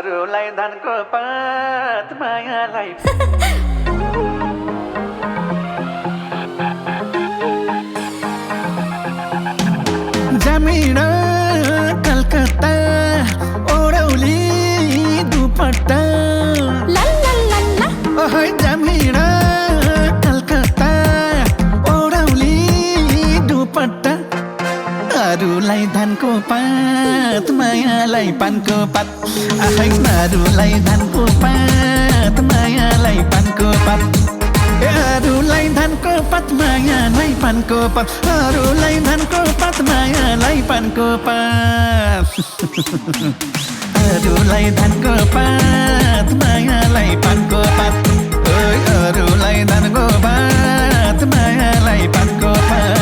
अरूलाई धनको पात मायालाई जमिन कलकत्ता ओडौली दुपट्टा ओहै जमिन कलकत्ता ओडौली दुपट्टा अरूलाई धनको पात मायालाई पानको पात आहै अरूलाई धनको पात मायालाई पानको पात अरूलाई धनको पात मायालाई पानको पात अरूलाई धनको पात मायालाई पानको पात अरूलाई धनको पात मायालाई पानको पात ओइ अरूलाई धनको पात मायालाई पानको पात